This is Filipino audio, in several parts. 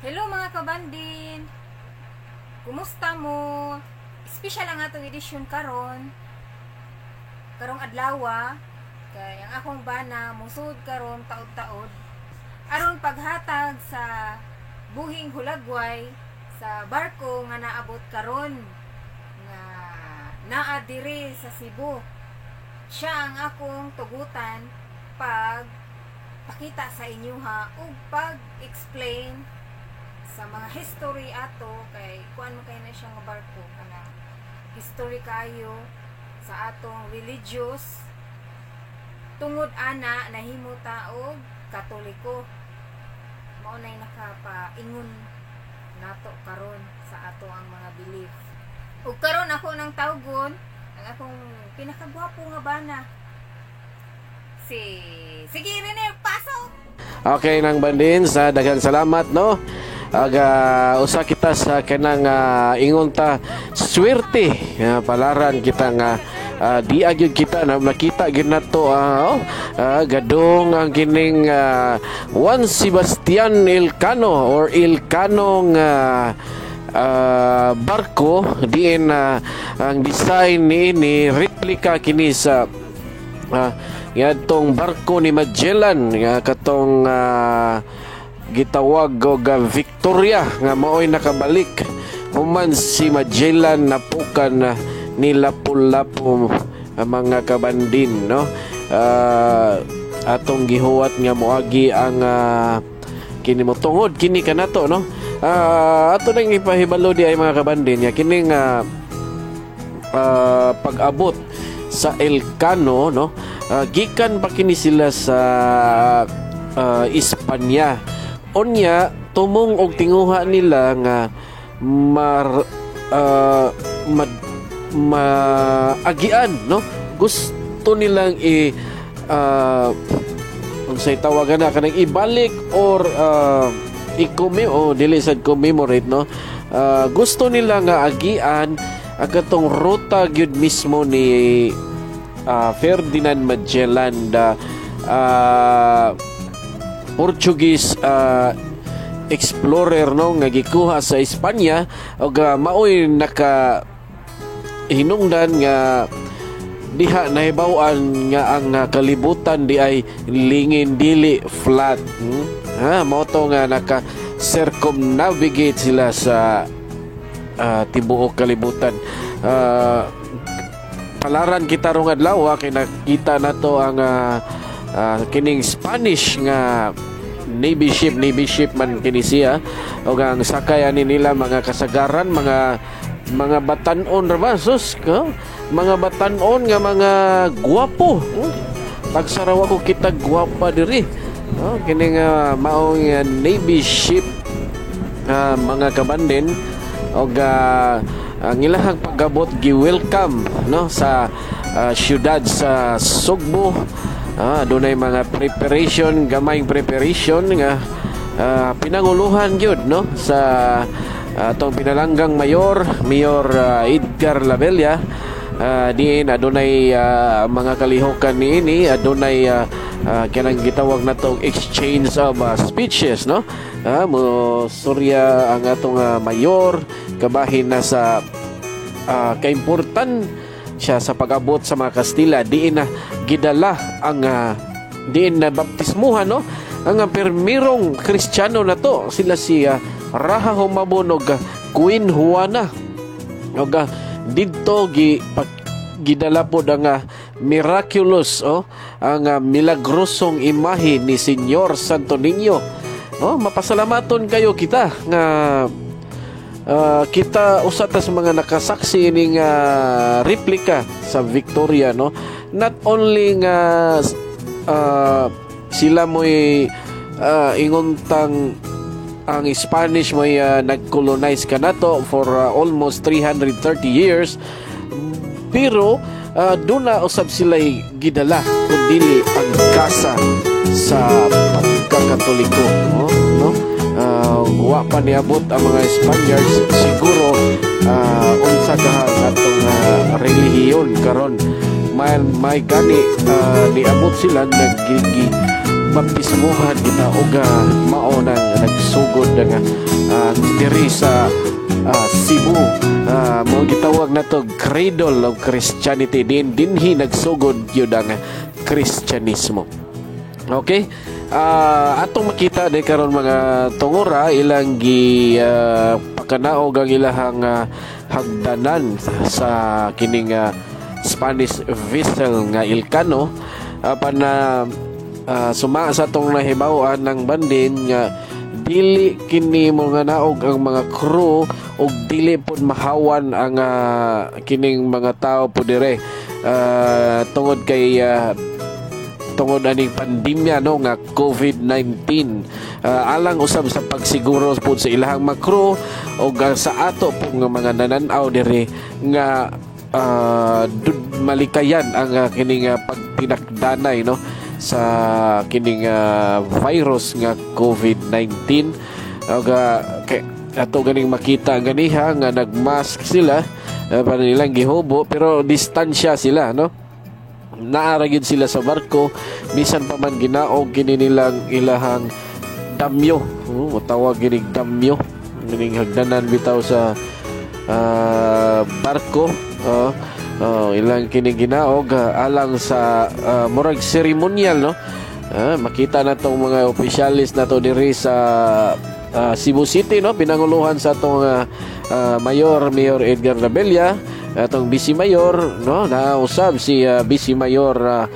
Hello mga kabandin! Kumusta mo? Special ang atong edisyon karong adlaw kay ang akong bana musud karon taod-taod aron paghatag sa buhing hulagway sa barko nga naabot karon nga naa diri sa Cebu. Siya ang akong tugutan pag pakita sa inyo ha ug pag-explain sa mga history ato kay kuan mo kay na siya nga barko kana history kayo sa atong religious tungod ana nahimo ta og Katoliko mao nay nakapaingon nato karon sa ato ang mga belief. Ug karon ako nang tawgon ang akong pinakagwapo nga bana sige Rene, pasok. Okay nang bandin sa daghang salamat no. Usa kita sa kanang ingon ta swerte palaran kita nga di agyud kita na nakita gyud nato gadong ang kining Juan Sebastian Elcano or Elcano nga barko diin ang design ni replika kini sa yatong barko ni Magellan nga katong gitawag og Victoria nga maoy nakabalik human si Magellan napukan ni Lapu-Lapu mga kabandin no. Atong gihuwat nga moagi ang kini mo tungod kini kanato no. Ato nang ipahibalo di ay mga kabandin nga kining pag-abot sa Elcano no. Gikan pa kini sila sa Espanya. Onya tumong og tinguha nila nga maagian no. Gusto nilang unsay tawagan na kanang ibalik or dili sad commemorate no. Gusto nila nga agian ang katong ruta gyud mismo ni Ferdinand Magellan Portuguese explorer no nga gikuha sa Espanya ug maoy naka hinungdan nga diha nahibaw-an nga ang kalibutan di ay lingin dili flat. Mao to nga naka circumnavigate sila sa tibuok kalibutan. Palaran kita rong adlaw kay nakita nato ang kining Spanish nga Navy ship man kini siya o ang sakay ani nila mga kasagaran mga batan-on ra ba sus ko mga batan-on nga mga gwapo pagsaraw ko kita gwapa diri kini nga mao nga Navy ship mga kabandin o ang ilahang pagabot gi-welcome no sa syudad sa Sugbo. Dunay mga preparation, gamayng preparation nga pinanguluhan gyud no sa atong pinalanggang Mayor Edgar Labella. Diin adunay mga kalihokan niini adunay kanang gitawag nato exchange of speeches no. Mo surya ang atong mayor kabahin na sa kaimportan siya sa pag-abot sa mga Kastila diin na gidala ang diin na baptismuhan no ang permirong Kristiyano na to sila si Raha Humabon og Queen Juana og didto gidala po ang miraculous ang milagrosong imahe ni Señor Santo Niño. Mapasalamaton kayo kita nga kita usatas mga nakasaksi ning replika sa Victoria no. Not only nga sila mo'y inguntang ang Spanish mo'y nag-colonize kanato for almost 330 years pero doon na usab sila'y gidala kundili ang kasa sa pagkakatoliko no. Wa pa niabot ang mga Spaniards siguro unsa kahang atong relihiyon karon may gani niabot sila nagbaptismuhan kita og mao nang nagsugod nga diri sa Cebu. Mo gitawag na to cradle of Christianity, dinhi nagsugod yun ang Kristyanismo. Okay, atong makita din karon mga tungora ilang gi pakanaog ang ilahang hagdanan sa kining Spanish vessel nga Ilcano apan na suma sa tong nahibaw-an ng bandin nga dili kini mga naog ang mga crew ug dili pud mahawan ang kining mga tao pud dire tungod kay tungod aning pandemya no nga COVID-19 alang usab sa pagsiguro pud sa ilahang mga crew ug sa ato pud nga mga nananaw dire nga malikayan ang kining pagtinakdanay no sa kining virus nga COVID-19 ug ato ganing makita ganiha nga nagmask sila para nilang gihubo pero distansya sila no naara gyud sila sa barko bisan pa man ginaog kini nilang ilahang damyo tawag gining damyo gining hagdanan bitaw sa barko ilang kini ginaog alang sa murag seremonyal no makita na tong mga opisyalis na to diri sa Cebu City no pinanguluhan sa tong Mayor Edgar Labella atong Vice Mayor no nausab si Vice Mayor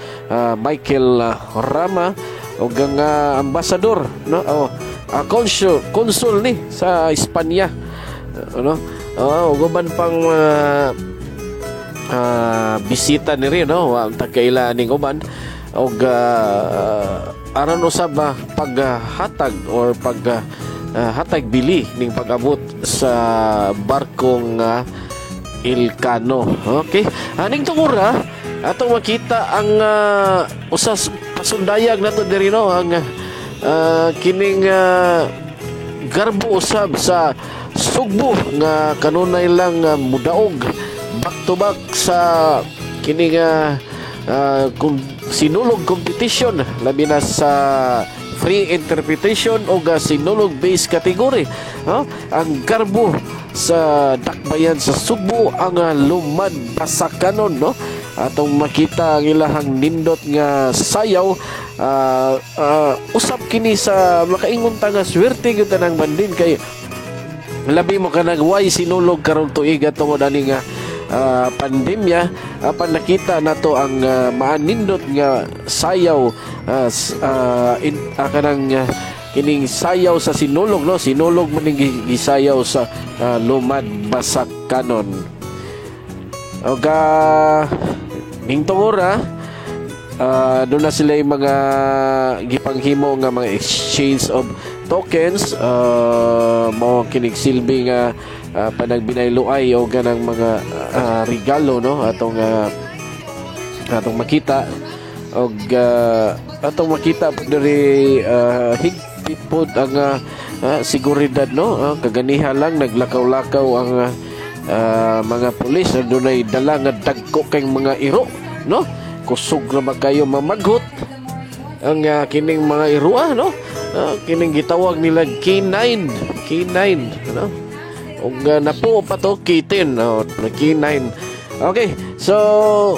Michael Rama ug ang ambasador no consul ni sa Espanya no ug uban pang bisita ni rin no wa tagkaila ning uban og aron usab paghatag or hatag bili ning pag-abot sa barkong Ilcano. Okay, aning tungura atong makita ang usas pasundayag nato diri no ang kining garbo usab sa sugbo nga kanunay lang mudaog back to back sa kining sinulog competition labi na sa free interpretation o sinulog based category ang garbo sa dakbayan sa Subo ang lumad pasakanon no atong makita ang ilahang nindot nga sayaw usap kini sa makaingon ta nga swerte gyud tanang bandin kay labi mo ka nagway sinulog karon tuig tungod ani nga pandemya apan nakita nato ang maanindot nga sayaw kanang kining sayaw sa sinulog no sinulog man ning gisayaw sa lumad basakanon og ning tungora doon na sila yung mga gipanghimo nga mga exchange of tokens mo kinig silbi nga panagbinayloay o ganang mga regalo no atong makita og atong makita pud diri higpit pud ang seguridad no kaganiha lang naglakaw-lakaw ang mga pulis dunay dala nga dagko kay mga iro no kusog na kayo mamaghot ang kining mga irua no kining gitawag nila K9 no ug napo pa to K10 no K9 okay so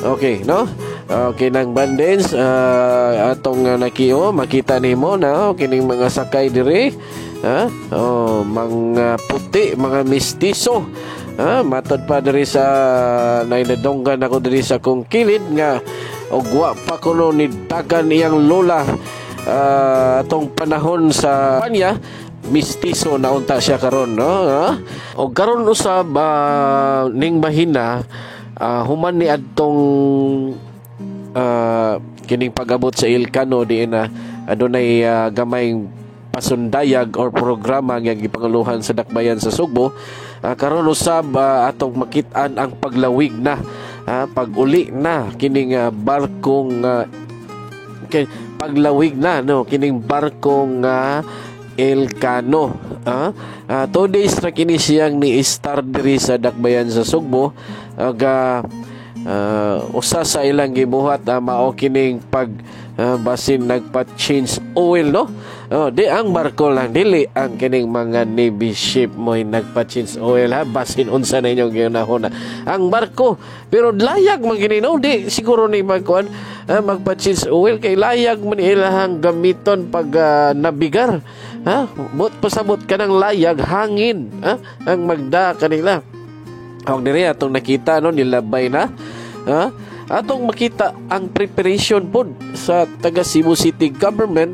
okay no okay nang bandens atong nakiyo makita nimo na kining mga sakay diri mga puti mga mistiso matod pa diri sa nainadonggan ako diri sa kong kilid nga og wa pa kuno ni dagan iyang lola atong panahon sa kanya mistiso na unta siya karon no og karon usab ning mahina human ni adtong kining pag-abot sa Ilcano diin na adunay gamayng pasundayag or programa nga gipanguluhan sa dakbayan sa Sugbo karon usab atong makit-an ang paglawig na pag-uli na kining barkong paglawig na no kining barkong Ilcano 2 days na kini siyang ni start diri sa dakbayan sa Sugbo ag usa sa ilang gibuhat mao kining pag basin nagpa-change oil, no? Di ang barko lang, dili ang kining mga Navy ship mo nagpa-change oil, ha? Basin unsa na inyong ginahuna ang barko, pero layag man gini, no? Di siguro ni magkuan magpa-change oil kay layag man ilahang gamiton pag nabigar, ha? Pasabot ka ng layag, hangin, ha? Ang magda kanila. Ang diri atong nakita, no, nilabay na, ha? Atong makita ang preparation po sa taga Cebu City government.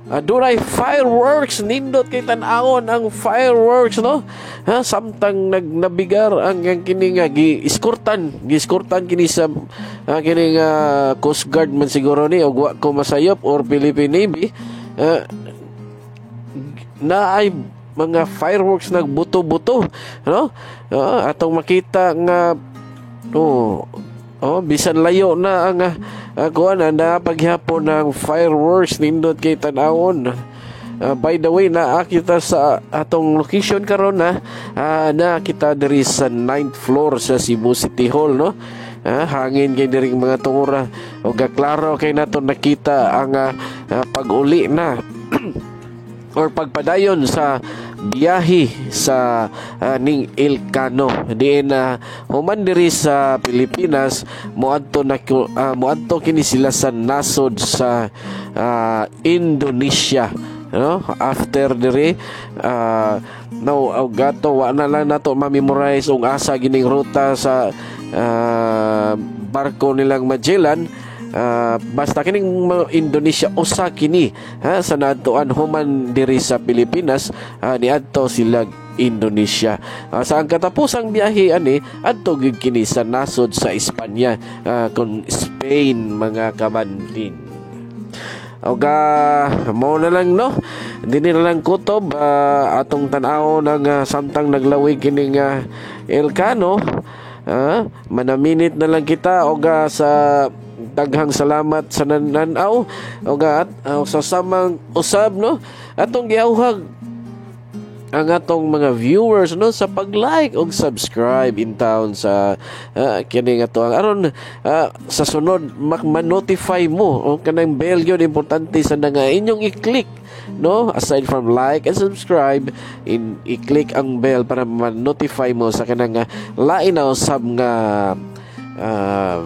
Dunay fireworks, nindot kay tan-awon ang fireworks, no? Samtang nabigar ang kining gi-escortan kini sa kining Coast Guard man siguro ni, og wa ko masayop, or Philippine Navy, na ay mga fireworks nagbuto-buto, no? Atong makita nga bisan layo na ang kuan na paghapon ng fireworks, nindot kay tan-awon. By the way, kita sa atong location karon na kita diri sa 9th floor sa Cebu City Hall, no? Hangin kay diri mga tungura, o gaklaro kay nato nakita ang pag-uli na or pagpadayon sa biyahe sa ning Ilocano, diin human diri sa Pilipinas, moadto kini sila sa nasod sa Indonesia, no? After diri gato wa na lang nato ma-memorize ung asa gining ruta sa barko nilang Magellan. Basta kining Indonesia usa kini, sa naadtoan human diri sa Pilipinas, niadto sila Indonesia. Sa ang katapusang biyahe ani adto gid kini sa nasod sa Espanya, kun Spain, mga kabanding. Mo na lang, no? Dili na lang kutob atong tan-aw ng samtang naglawig kining Ilocano. Manaminit na lang kita sa daghang salamat sa nananaw sa samang usab, no? Atong giawhag ang atong mga viewers, no, sa pag-like og subscribe in town sa kining ato aron sa sunod ma-notify mo o kanang bell yun, importante sa nga inyong i-click, no? Aside from like and subscribe, i-click ang bell para ma-notify mo sa kanang lain na usab nga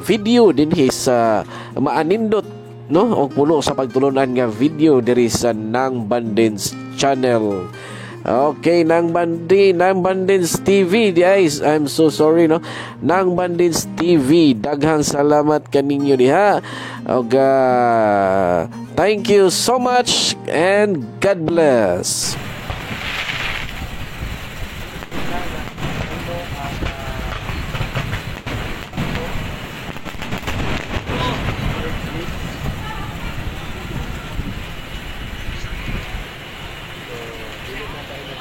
video dinhi sa maanindot, no, og puno sa pagtulunan nga video diri sa Nang Bandins channel. Okay, Nang Bandins TV, guys. I'm so sorry, no? Nang Bandins TV, daghang salamat kaninyo diha. Og thank you so much and God bless. Dili na tayo na